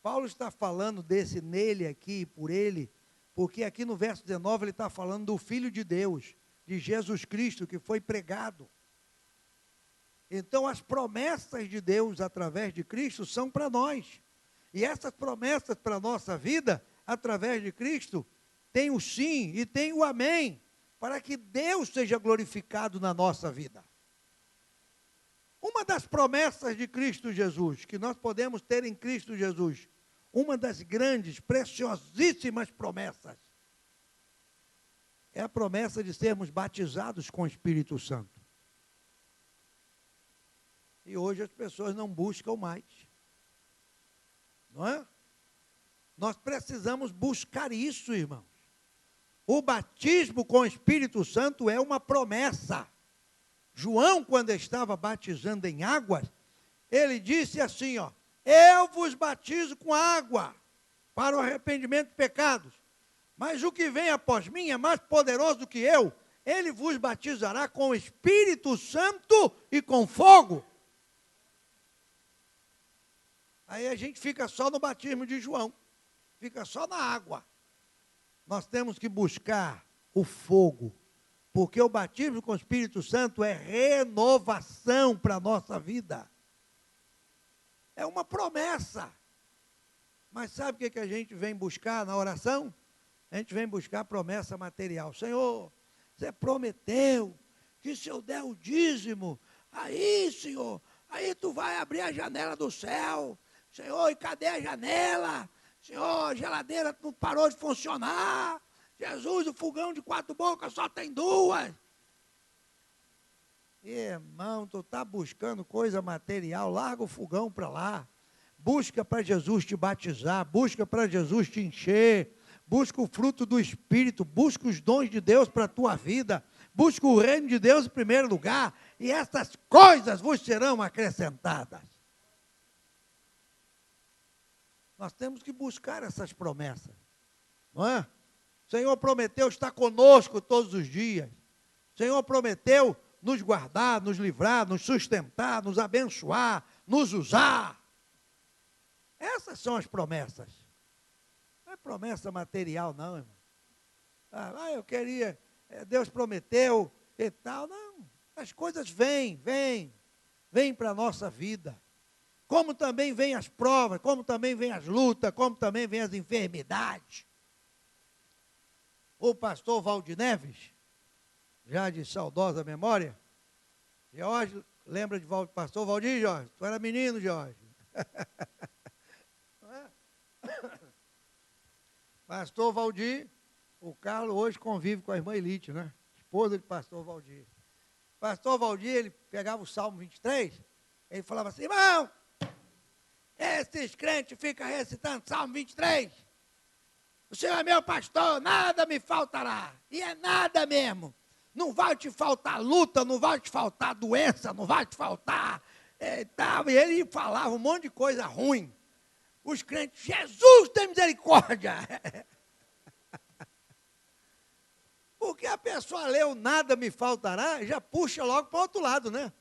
Paulo está falando desse nele aqui, por ele, porque aqui no verso 19 ele está falando do Filho de Deus, de Jesus Cristo, que foi pregado. Então as promessas de Deus através de Cristo são para nós. E essas promessas para a nossa vida, através de Cristo, tem o sim e tem o amém, para que Deus seja glorificado na nossa vida. Uma das promessas de Cristo Jesus, que nós podemos ter em Cristo Jesus, uma das grandes, preciosíssimas promessas, é a promessa de sermos batizados com o Espírito Santo. E hoje as pessoas não buscam mais. Não é? Nós precisamos buscar isso, irmãos. O batismo com o Espírito Santo é uma promessa. João, quando estava batizando em águas, ele disse assim, eu vos batizo com água para o arrependimento de pecados, mas o que vem após mim é mais poderoso do que eu, ele vos batizará com o Espírito Santo e com fogo. Aí a gente fica só no batismo de João, fica só na água. Nós temos que buscar o fogo, porque o batismo com o Espírito Santo é renovação para a nossa vida. É uma promessa. Mas sabe o que a gente vem buscar na oração? A gente vem buscar promessa material. Senhor, você prometeu que se eu der o dízimo, aí, Senhor, aí tu vai abrir a janela do céu. Senhor, e cadê a janela? Senhor, a geladeira não parou de funcionar. Jesus, o fogão de 4 bocas só tem 2. Irmão, tu está buscando coisa material, larga o fogão para lá. Busca para Jesus te batizar, busca para Jesus te encher, busca o fruto do Espírito, busca os dons de Deus para a tua vida, busca o reino de Deus em primeiro lugar, e essas coisas vos serão acrescentadas. Nós temos que buscar essas promessas, não é? O Senhor prometeu estar conosco todos os dias. O Senhor prometeu nos guardar, nos livrar, nos sustentar, nos abençoar, nos usar. Essas são as promessas. Não é promessa material, não, irmão. Eu queria, Deus prometeu e tal. Não, as coisas vêm para a nossa vida. Como também vêm as provas, como também vêm as lutas, como também vêm as enfermidades. O pastor Valdir Neves, já de saudosa memória, Jorge, lembra de pastor Valdir, Jorge? Tu era menino, Jorge. Pastor Valdir, o Carlos hoje convive com a irmã Elite, né? Esposa de pastor Valdir. Pastor Valdir, ele pegava o Salmo 23, ele falava assim: irmão, esses crentes ficam recitando Salmo 23. O Senhor é meu pastor, nada me faltará. E é nada mesmo. Não vai te faltar luta, não vai te faltar doença, não vai te faltar tal. E ele falava um monte de coisa ruim. Os crentes, Jesus tem misericórdia. Porque a pessoa leu nada me faltará, já puxa logo para o outro lado, né?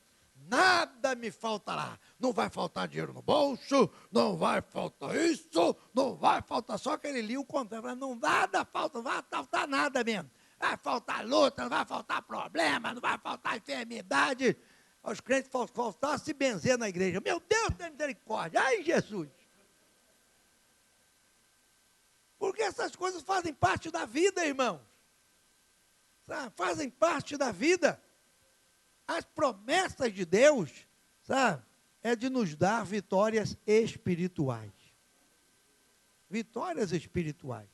Nada me faltará. Não vai faltar dinheiro no bolso, não vai faltar isso, não vai faltar. Só que ele lia o contrário. Não nada falta, não vai faltar nada mesmo. Vai faltar luta, não vai faltar problema, não vai faltar enfermidade. Os crentes faltavam se benzer na igreja. Meu Deus, tem misericórdia. Ai, Jesus. Porque essas coisas fazem parte da vida, irmãos. Sabe? Fazem parte da vida. As promessas de Deus, sabe, é de nos dar vitórias espirituais. Vitórias espirituais.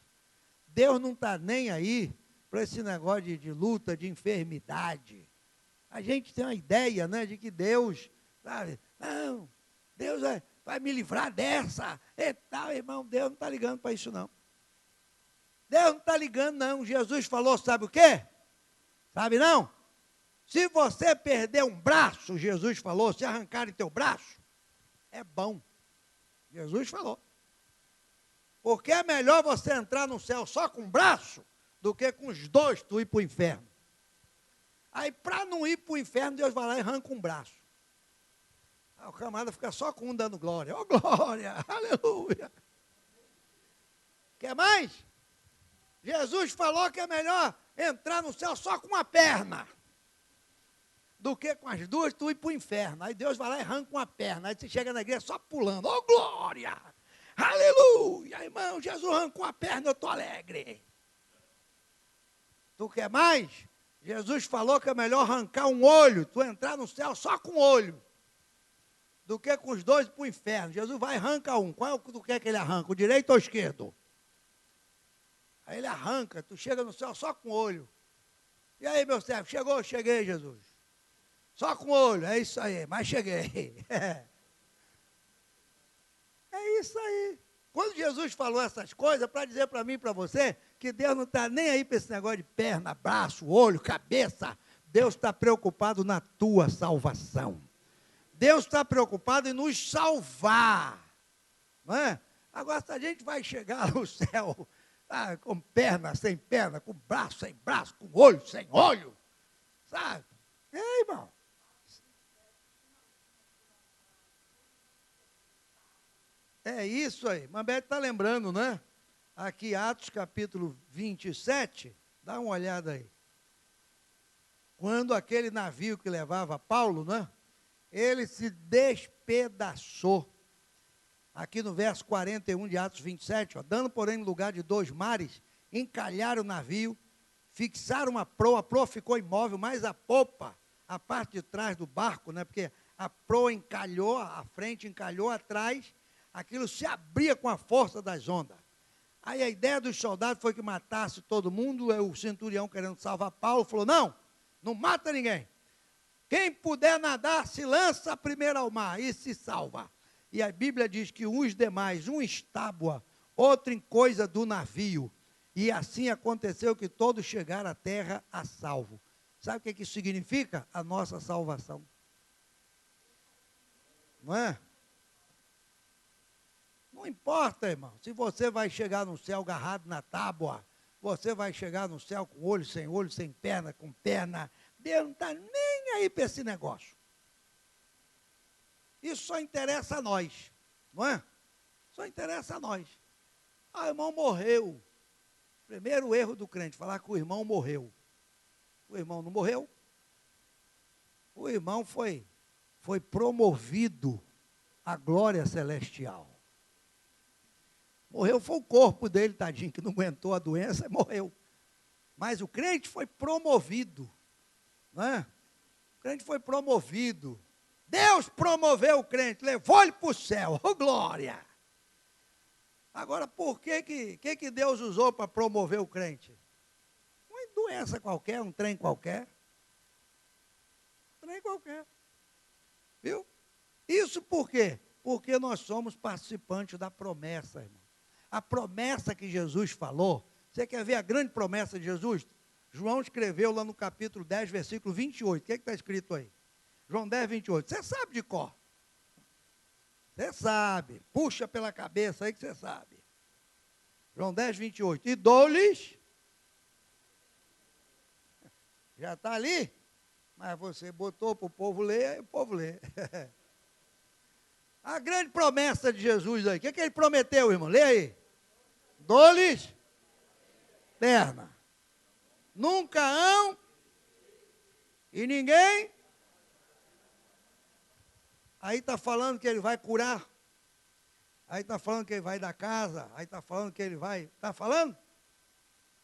Deus não está nem aí para esse negócio de luta, de enfermidade. A gente tem uma ideia, né, de que Deus, sabe, não, Deus vai me livrar dessa e tal, irmão. Deus não está ligando para isso, não. Deus não está ligando, não. Jesus falou, sabe o quê? Sabe não? Se você perder um braço, Jesus falou, se arrancarem teu braço, é bom. Jesus falou. Porque é melhor você entrar no céu só com um braço, do que com os dois tu ir para o inferno. Aí, para não ir para o inferno, Deus vai lá e arranca um braço. Aí o camarada fica só com um dando glória. Oh, glória, aleluia. Quer mais? Jesus falou que é melhor entrar no céu só com uma perna, do que com as duas tu ir para o inferno. Aí Deus vai lá e arranca uma perna. Aí você chega na igreja só pulando. Oh, glória! Aleluia! Irmão, Jesus arrancou a perna, eu estou alegre. Tu quer mais? Jesus falou que é melhor arrancar um olho, tu entrar no céu só com o olho, do que com os dois para o inferno. Jesus vai e arranca um. Qual é o que tu quer que ele arranca? O direito ou o esquerdo? Aí ele arranca, tu chega no céu só com o olho. E aí, meu servo, chegou? Cheguei, Jesus. Só com o olho, é isso aí, mas cheguei. É isso aí. Quando Jesus falou essas coisas, para dizer para mim e para você, que Deus não está nem aí para esse negócio de perna, braço, olho, cabeça. Deus está preocupado na tua salvação. Deus está preocupado em nos salvar. Não é? Agora, se a gente vai chegar no céu com perna, sem perna, com braço, sem braço, com olho, sem olho, sabe? Ei, irmão. É isso aí. Mambete está lembrando, né? Aqui, Atos capítulo 27, dá uma olhada aí. Quando aquele navio que levava Paulo, né? Ele se despedaçou. Aqui no verso 41 de Atos 27, ó, dando, porém, no lugar de 2 mares, encalharam o navio, fixaram a proa ficou imóvel, mas a popa, a parte de trás do barco, né? Porque a proa encalhou, a frente encalhou atrás, aquilo se abria com a força das ondas. Aí a ideia dos soldados foi que matasse todo mundo. O centurião, querendo salvar Paulo, falou: não mata ninguém. Quem puder nadar, se lança primeiro ao mar e se salva. E a Bíblia diz que os demais, um em tábua, outro em coisa do navio. E assim aconteceu que todos chegaram à terra a salvo. Sabe o que isso significa? A nossa salvação. Não é? Não importa, irmão, se você vai chegar no céu agarrado na tábua, você vai chegar no céu com olho, sem perna, com perna. Deus não está nem aí para esse negócio. Isso só interessa a nós, não é? Só interessa a nós. Ah, o irmão morreu. Primeiro erro do crente, falar que o irmão morreu. O irmão não morreu. O irmão foi promovido à glória celestial. Morreu foi o corpo dele, tadinho, que não aguentou a doença e morreu. Mas o crente foi promovido. Não é? O crente foi promovido. Deus promoveu o crente, levou ele para o céu. Oh, glória! Agora, por que Deus usou para promover o crente? Uma doença qualquer, um trem qualquer. Trem qualquer. Viu? Isso por quê? Porque nós somos participantes da promessa, irmão. A promessa que Jesus falou, você quer ver a grande promessa de Jesus? João escreveu lá no capítulo 10, versículo 28. O que está escrito aí? João 10, 28. Você sabe de cor. Você sabe. Puxa pela cabeça aí que você sabe. João 10, 28. E dou-lhes. Já está ali? Mas você botou para o povo ler, aí o povo lê. A grande promessa de Jesus aí. O que ele prometeu, irmão? Lê aí. Dou-lhes eterna. Nunca hão e ninguém. Aí está falando que ele vai curar. Aí está falando que ele vai dar casa. Aí está falando que ele vai. Está falando?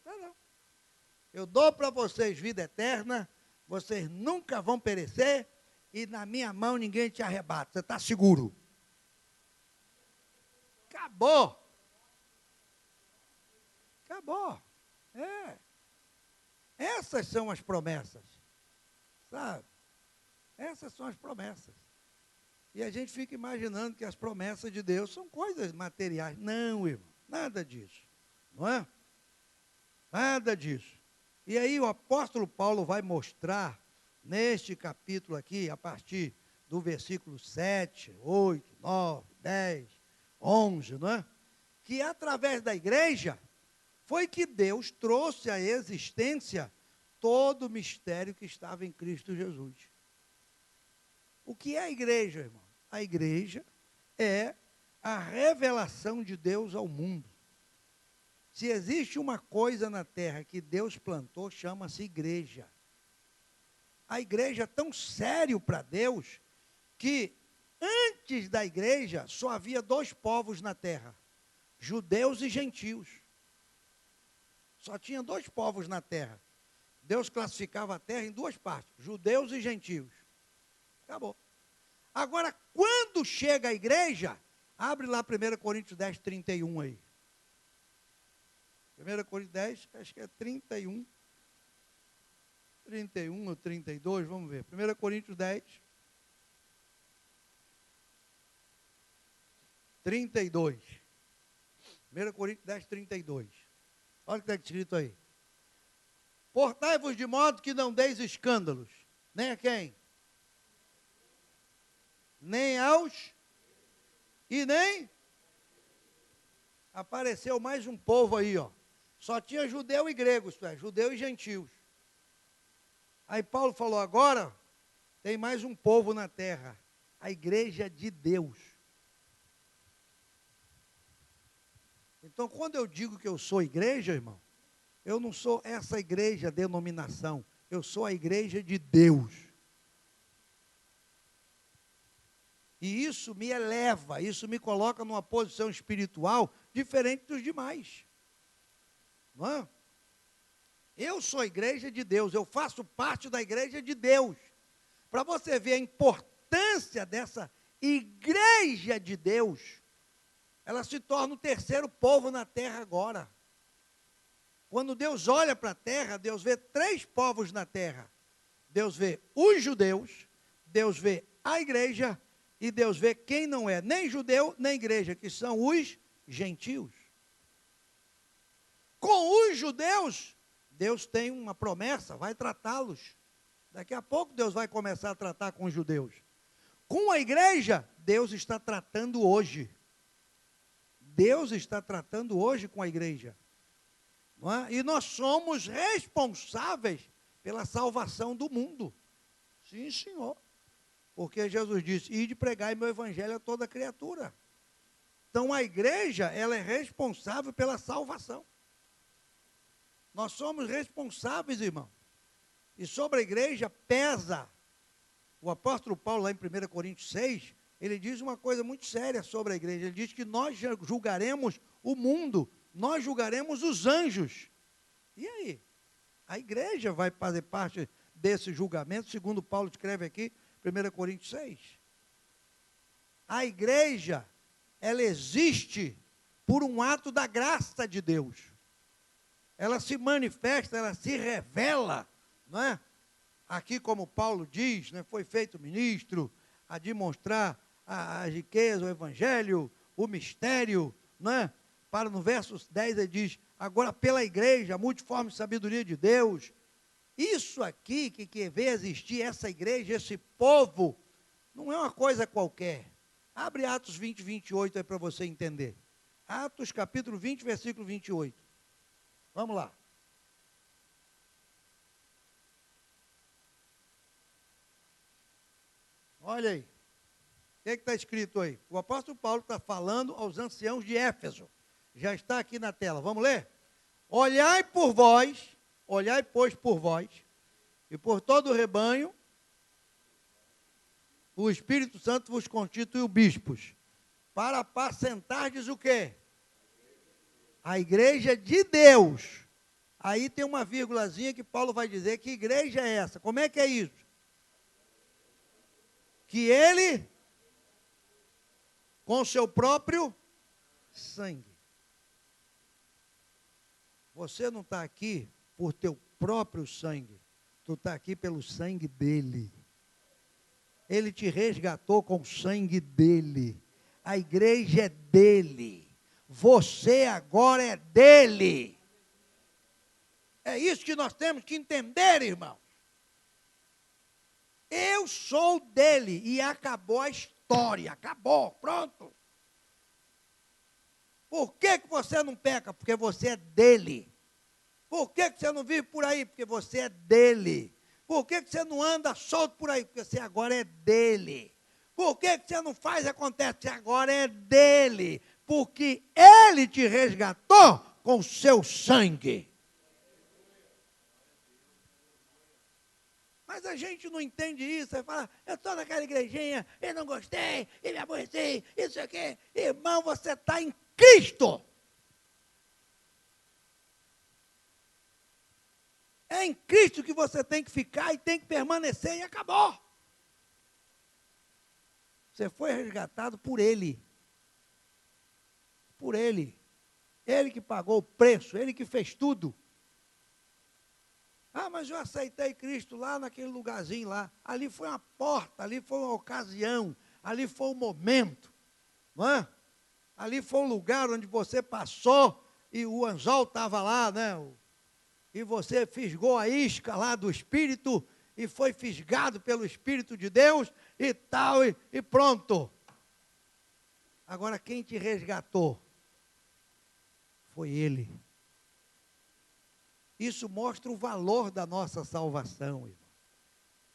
Não. Eu dou para vocês vida eterna. Vocês nunca vão perecer. E na minha mão ninguém te arrebata. Você está seguro. Acabou. Acabou. É. Essas são as promessas. Sabe? Essas são as promessas. E a gente fica imaginando que as promessas de Deus são coisas materiais. Não, irmão. Nada disso. Não é? Nada disso. E aí o apóstolo Paulo vai mostrar, neste capítulo aqui, a partir do versículo 7, 8, 9, 10, 11, não é? Que através da igreja foi que Deus trouxe à existência todo o mistério que estava em Cristo Jesus. O que é a igreja, irmão? A igreja é a revelação de Deus ao mundo. Se existe uma coisa na terra que Deus plantou, chama-se igreja. A igreja é tão sério para Deus que antes da igreja só havia dois povos na terra, judeus e gentios. Só tinha dois povos na terra. Deus classificava a terra em duas partes, judeus e gentios. Acabou. Agora, quando chega a igreja, abre lá 1 Coríntios 10, 31 aí. 1 Coríntios 10, acho que é 31. 31 ou 32, vamos ver. 1 Coríntios 10, 32. 1 Coríntios 10, 32. Olha o que está escrito aí. Portai-vos de modo que não deis escândalos. Nem a quem? Nem aos. E nem. Apareceu mais um povo aí, ó. Só tinha judeu e grego, isto é, judeu e gentios. Aí Paulo falou, agora tem mais um povo na terra. A igreja de Deus. Então, quando eu digo que eu sou igreja, irmão, eu não sou essa igreja, denominação. Eu sou a igreja de Deus. E isso me eleva, isso me coloca numa posição espiritual diferente dos demais. Não é? Eu sou a igreja de Deus, eu faço parte da igreja de Deus. Para você ver a importância dessa igreja de Deus, ela se torna o terceiro povo na terra agora. Quando Deus olha para a terra, Deus vê três povos na terra. Deus vê os judeus, Deus vê a igreja e Deus vê quem não é nem judeu nem igreja, que são os gentios. Com os judeus, Deus tem uma promessa, vai tratá-los. Daqui a pouco Deus vai começar a tratar com os judeus. Com a igreja, Deus está tratando hoje. Deus está tratando hoje com a igreja. Não é? E nós somos responsáveis pela salvação do mundo. Sim, senhor. Porque Jesus disse, ide pregar meu evangelho a toda criatura. Então a igreja, ela é responsável pela salvação. Nós somos responsáveis, irmão. E sobre a igreja pesa. O apóstolo Paulo, lá em 1 Coríntios 6, ele diz uma coisa muito séria sobre a igreja. Ele diz que nós julgaremos o mundo, nós julgaremos os anjos. E aí? A igreja vai fazer parte desse julgamento, segundo Paulo escreve aqui, 1 Coríntios 6. A igreja, ela existe por um ato da graça de Deus. Ela se manifesta, ela se revela, não é? Aqui, como Paulo diz, né, foi feito ministro a demonstrar a riqueza, o evangelho, o mistério, não é? Para no verso 10 ele diz, agora pela igreja, a multiforme sabedoria de Deus. Isso aqui que vê existir essa igreja, esse povo, não é uma coisa qualquer. Abre Atos 20, 28 aí para você entender. Atos capítulo 20, versículo 28. Vamos lá. Olha aí. O que está escrito aí? O apóstolo Paulo está falando aos anciãos de Éfeso. Já está aqui na tela. Vamos ler? Olhai por vós, olhai, pois, por vós, e por todo o rebanho, o Espírito Santo vos constituiu bispos, para apacentardes o quê? A igreja de Deus. Aí tem uma vírgulazinha que Paulo vai dizer, que igreja é essa? Como é que é isso? Que ele, com seu próprio sangue. Você não está aqui por teu próprio sangue. Tu está aqui pelo sangue dele. Ele te resgatou com o sangue dele. A igreja é dele. Você agora é dele. É isso que nós temos que entender, irmão. Eu sou dele e acabou a história. Acabou, pronto. Por que você não peca? Porque você é dele. Por que você não vive por aí? Porque você é dele. Por que você não anda solto por aí? Porque você agora é dele. Por que você não faz acontece? Você agora é dele. Porque ele te resgatou com o seu sangue. Mas a gente não entende isso. Você fala, eu estou naquela igrejinha, e não gostei, e me aborreci, isso aqui. Irmão, você está em Cristo. É em Cristo que você tem que ficar e tem que permanecer e acabou. Você foi resgatado por Ele. Por Ele. Ele que pagou o preço, Ele que fez tudo. Ah, mas eu aceitei Cristo lá naquele lugarzinho lá. Ali foi uma porta, ali foi uma ocasião, ali foi um momento. Não é? Ali foi um lugar onde você passou e o anzol estava lá, né? E você fisgou a isca lá do Espírito e foi fisgado pelo Espírito de Deus e tal, e pronto. Agora, quem te resgatou foi Ele. Isso mostra o valor da nossa salvação, irmão.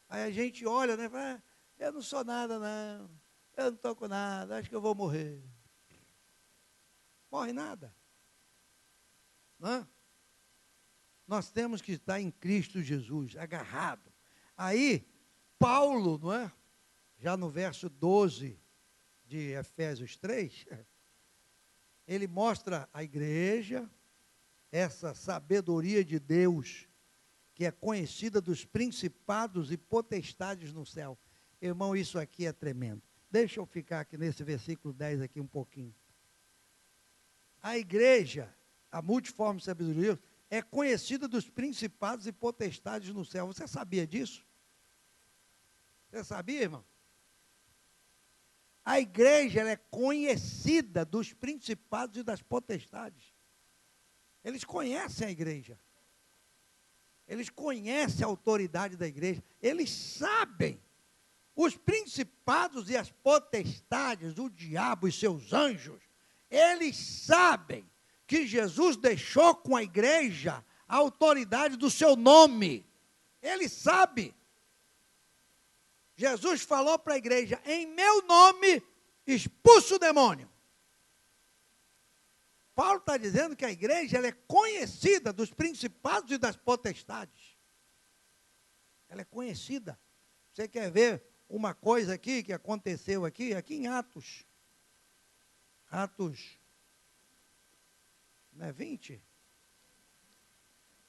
Aí a gente olha, né? Fala, eu não sou nada, não. Eu não estou com nada, acho que eu vou morrer. Morre nada. Não é? Nós temos que estar em Cristo Jesus, agarrado. Aí, Paulo, não é? Já no verso 12 de Efésios 3, ele mostra a igreja, essa sabedoria de Deus, que é conhecida dos principados e potestades no céu. Irmão, isso aqui é tremendo. Deixa eu ficar aqui nesse versículo 10 aqui um pouquinho. A igreja, a multiforme sabedoria, é conhecida dos principados e potestades no céu. Você sabia disso? Você sabia, irmão? A igreja ela é conhecida dos principados e das potestades. Eles conhecem a igreja. Eles conhecem a autoridade da igreja. Eles sabem. Os principados e as potestades, o diabo e seus anjos, eles sabem que Jesus deixou com a igreja a autoridade do seu nome. Ele sabe. Jesus falou para a igreja: em meu nome expulso o demônio. Paulo está dizendo que a igreja ela é conhecida dos principados e das potestades. Ela é conhecida. Você quer ver uma coisa aqui que aconteceu aqui em Atos? Atos, não é 20?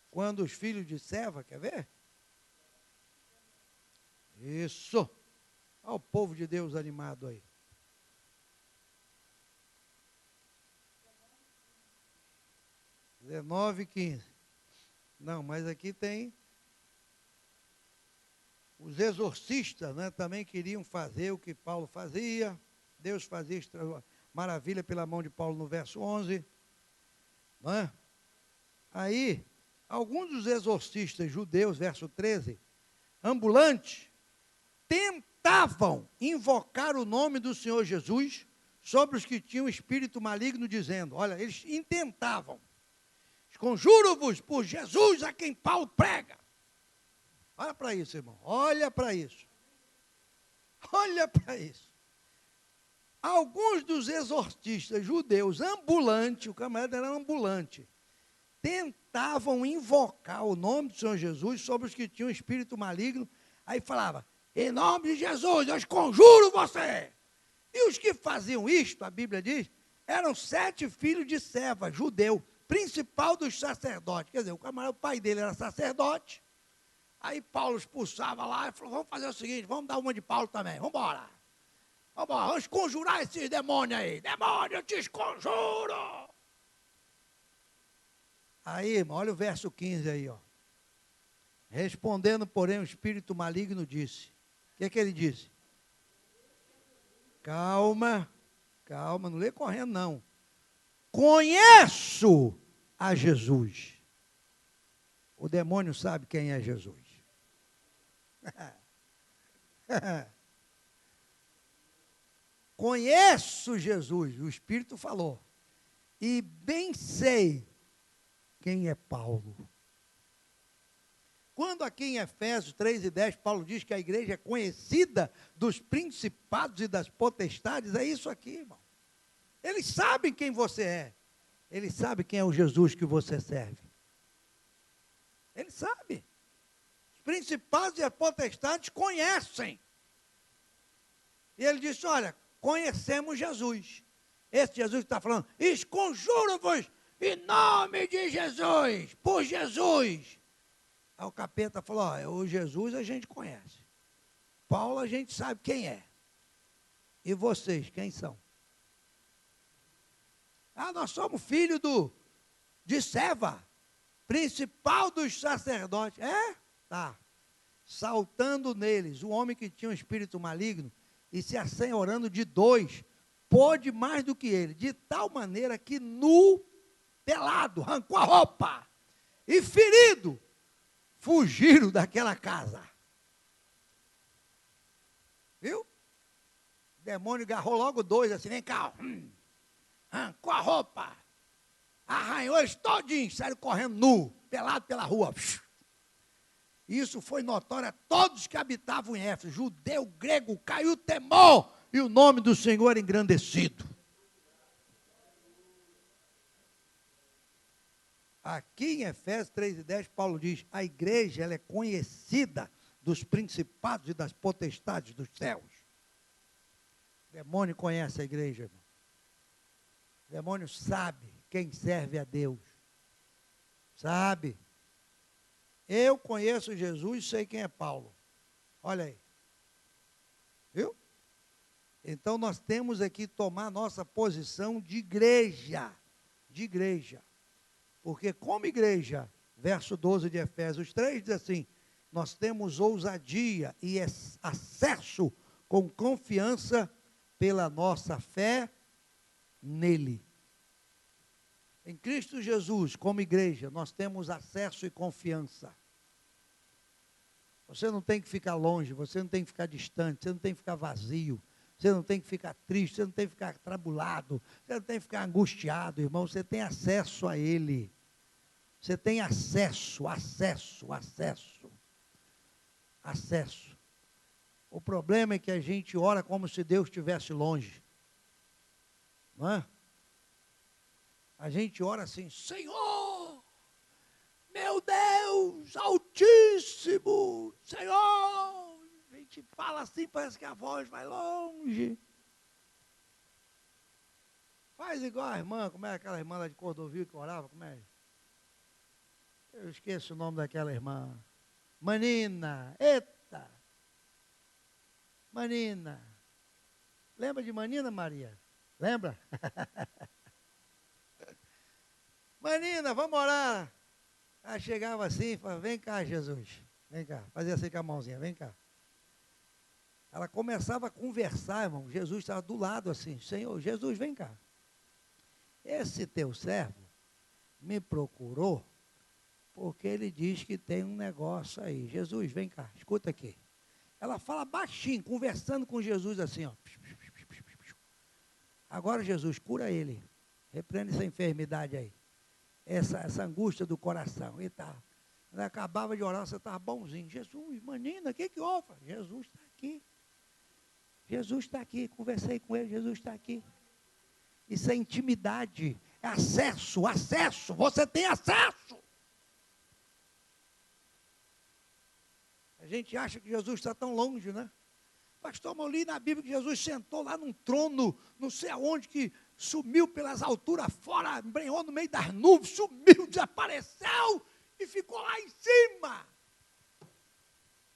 Quando os filhos de Seva, quer ver? Isso. Olha o povo de Deus animado aí. 19:15. Não, mas aqui tem os exorcistas, né, também queriam fazer o que Paulo fazia. Deus fazia maravilha pela mão de Paulo no verso 11. Não é? Aí, alguns dos exorcistas judeus, verso 13, ambulantes, tentavam invocar o nome do Senhor Jesus sobre os que tinham espírito maligno, dizendo, olha, eles intentavam, conjuro-vos por Jesus a quem Paulo prega. Olha para isso, irmão, olha para isso. Olha para isso. Alguns dos exorcistas judeus ambulantes, o camarada era ambulante, tentavam invocar o nome do Senhor Jesus sobre os que tinham espírito maligno, aí falava, em nome de Jesus, eu conjuro você. E os que faziam isto, a Bíblia diz, eram 7 filhos de Seva, judeu, principal dos sacerdotes. Quer dizer, o pai dele era sacerdote. Aí Paulo expulsava lá e falou, vamos fazer o seguinte, vamos dar uma de Paulo também, vamos embora. Vamos conjurar esses demônios aí. Demônio, eu te conjuro. Aí, irmão, olha o verso 15 aí, ó. Respondendo, porém, o espírito maligno disse. O que ele disse? Calma, calma, não lê correndo não. Conheço a Jesus. O demônio sabe quem é Jesus. Conheço Jesus, o Espírito falou. E bem sei quem é Paulo. Quando aqui em Efésios 3:10, Paulo diz que a igreja é conhecida dos principados e das potestades, é isso aqui, irmão. Eles sabem quem você é. Eles sabem quem é o Jesus que você serve. Eles sabem. Os principados e as potestades conhecem. E ele disse, olha, conhecemos Jesus. Esse Jesus que está falando, esconjuro-vos em nome de Jesus, por Jesus. Aí o capeta falou, ó, o Jesus a gente conhece. Paulo a gente sabe quem é. E vocês, quem são? Ah, nós somos filhos de Seva, principal dos sacerdotes. É? Tá. Saltando neles, o homem que tinha um espírito maligno e se assenhorando de 2, pôde mais do que ele, de tal maneira que nu, pelado, arrancou a roupa e ferido, fugiram daquela casa. Viu? O demônio agarrou logo 2, assim, vem cá, arrancou a roupa, arranhou eles todinhos, saíram correndo nu, pelado pela rua. Isso foi notório a todos que habitavam em Éfeso, judeu, grego, caiu o temor, e o nome do Senhor era engrandecido. Aqui em Efésios 3:10, Paulo diz, a igreja ela é conhecida dos principados e das potestades dos céus. O demônio conhece a igreja, irmão. O demônio sabe quem serve a Deus. Sabe. Eu conheço Jesus e sei quem é Paulo. Olha aí. Viu? Então nós temos aqui que tomar nossa posição de igreja. De igreja. Porque como igreja, verso 12 de Efésios 3 diz assim, nós temos ousadia e acesso com confiança pela nossa fé nele. Em Cristo Jesus, como igreja, nós temos acesso e confiança. Você não tem que ficar longe, você não tem que ficar distante, você não tem que ficar vazio, você não tem que ficar triste, você não tem que ficar atribulado, você não tem que ficar angustiado, irmão, você tem acesso a Ele. Você tem acesso. O problema é que a gente ora como se Deus estivesse longe. Não é? A gente ora assim, Senhor, meu Deus, Altíssimo, Senhor. A gente fala assim, parece que a voz vai longe. Faz igual a irmã, como é aquela irmã lá de Cordovil que orava, como é? Eu esqueço o nome daquela irmã. Manina, eita. Manina. Lembra de Manina, Maria? Lembra? Manina, vamos orar. Ela chegava assim e falava, vem cá, Jesus. Vem cá. Fazia assim com a mãozinha, vem cá. Ela começava a conversar, irmão. Jesus estava do lado assim. Senhor, Jesus, vem cá. Esse teu servo me procurou porque ele diz que tem um negócio aí. Jesus, vem cá, escuta aqui. Ela fala baixinho, conversando com Jesus assim, ó. Agora, Jesus, cura ele. Repreende essa enfermidade aí. Essa angústia do coração e tal. Ela acabava de orar, você estava bonzinho. Jesus, Manina, o que houve? Jesus está aqui. Jesus está aqui. Conversei com ele, Jesus está aqui. Isso é intimidade. É acesso. Você tem acesso. A gente acha que Jesus está tão longe, né? Pastor, eu li na Bíblia que Jesus sentou lá num trono, não sei aonde, que sumiu pelas alturas fora, embrenhou no meio das nuvens, sumiu, desapareceu e ficou lá em cima.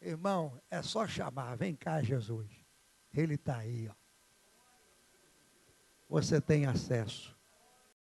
Irmão, é só chamar, vem cá, Jesus. Ele está aí, ó. Você tem acesso.